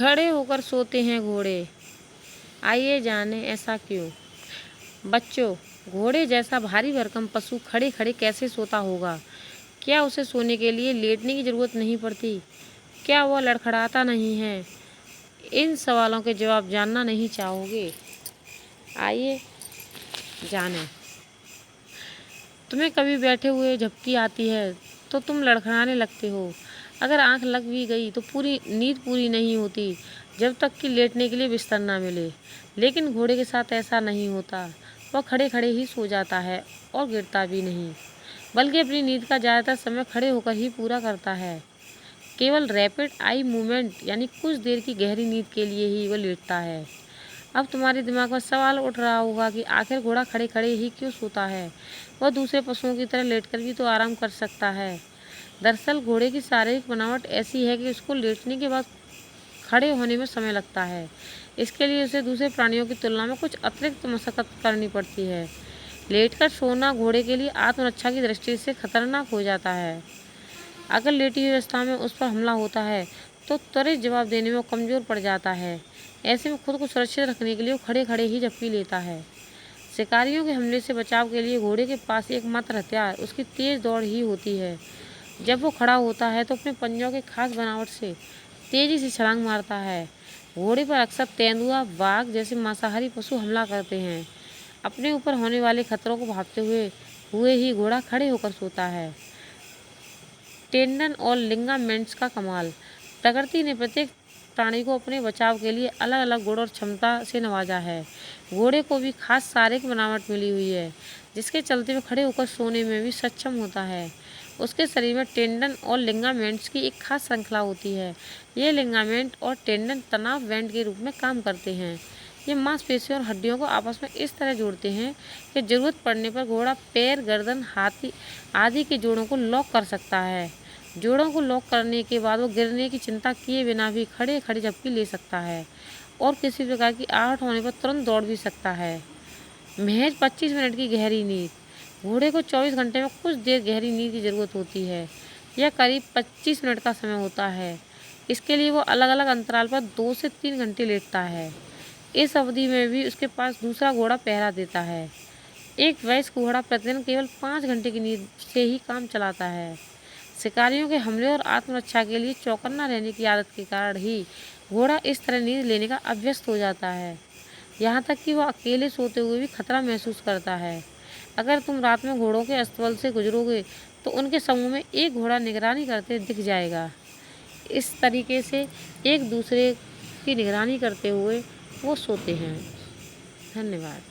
खड़े होकर सोते हैं घोड़े, आइए जाने ऐसा क्यों। बच्चों, घोड़े जैसा भारी भरकम पशु खड़े खड़े कैसे सोता होगा? क्या उसे सोने के लिए लेटने की जरूरत नहीं पड़ती? क्या वह लड़खड़ाता नहीं है? इन सवालों के जवाब जानना नहीं चाहोगे? आइए जानें। तुम्हें कभी बैठे हुए झपकी आती है तो तुम लड़खड़ाने लगते हो। अगर आंख लग भी गई तो नींद पूरी नहीं होती जब तक कि लेटने के लिए बिस्तर ना मिले। लेकिन घोड़े के साथ ऐसा नहीं होता। वह खड़े खड़े ही सो जाता है और गिरता भी नहीं, बल्कि अपनी नींद का ज़्यादातर समय खड़े होकर ही पूरा करता है। केवल रैपिड आई मूवमेंट यानी कुछ देर की गहरी नींद के लिए ही वह लेटता है। अब तुम्हारे दिमाग में सवाल उठ रहा होगा कि आखिर घोड़ा खड़े खड़े ही क्यों सोता है? वह दूसरे पशुओं की तरह लेटकर भी तो आराम कर सकता है। दरअसल घोड़े की शारीरिक बनावट ऐसी है कि उसको लेटने के बाद खड़े होने में समय लगता है। इसके लिए उसे दूसरे प्राणियों की तुलना में कुछ अतिरिक्त मशक्कत करनी पड़ती है। लेटकर सोना घोड़े के लिए आत्मरक्षा की दृष्टि से खतरनाक हो जाता है। अगर लेटी हुई अवस्था में उस पर हमला होता है तो त्वरित जवाब देने में वो कमज़ोर पड़ जाता है। ऐसे में खुद को सुरक्षित रखने के लिए वो खड़े खड़े ही झपकी लेता है। शिकारियों के हमले से बचाव के लिए घोड़े के पास एकमात्र हथियार उसकी तेज़ दौड़ ही होती है। जब वो खड़ा होता है तो अपने पंजों के खास बनावट से तेज़ी से छलांग मारता है। घोड़े पर अक्सर तेंदुआ, बाघ जैसे मांसाहारी पशु हमला करते हैं। अपने ऊपर होने वाले खतरों को भांपते हुए ही घोड़ा खड़े होकर सोता है। टेंडन और लिगामेंट्स का कमाल। प्रकृति ने प्रत्येक प्राणी को अपने बचाव के लिए अलग अलग गुण और क्षमता से नवाजा है। घोड़े को भी खास शारीरिक बनावट मिली हुई है, जिसके चलते वह खड़े होकर सोने में भी सक्षम होता है। उसके शरीर में टेंडन और लिगामेंट्स की एक खास श्रृंखला होती है। ये लिगामेंट और टेंडन तनाव बैंड के रूप में काम करते हैं। ये मांसपेशियों और हड्डियों को आपस में इस तरह जोड़ते हैं कि जरूरत पड़ने पर घोड़ा पैर, गर्दन, हाथी आदि के जोड़ों को लॉक कर सकता है। जोड़ों को लॉक करने के बाद वो गिरने की चिंता किए बिना भी खड़े खड़े झपकी ले सकता है और किसी प्रकार की आहट होने पर तुरंत दौड़ भी सकता है। महज 25 मिनट की गहरी नींद। घोड़े को 24 घंटे में कुछ देर गहरी नींद की ज़रूरत होती है। यह करीब 25 मिनट का समय होता है। इसके लिए वो अलग अलग अंतराल पर 2 से 3 घंटे लेटता है। इस अवधि में भी उसके पास दूसरा घोड़ा पहरा देता है। एक वयस्क घोड़ा प्रतिदिन केवल 5 घंटे की नींद से ही काम चलाता है। शिकारियों के हमले और आत्मरक्षा के लिए चौकन्ना रहने की आदत के कारण ही घोड़ा इस तरह नींद लेने का अभ्यस्त हो जाता है। यहाँ तक कि वह अकेले सोते हुए भी खतरा महसूस करता है। अगर तुम रात में घोड़ों के अस्तबल से गुजरोगे तो उनके समूह में एक घोड़ा निगरानी करते दिख जाएगा। इस तरीके से एक दूसरे की निगरानी करते हुए वो सोते हैं। धन्यवाद।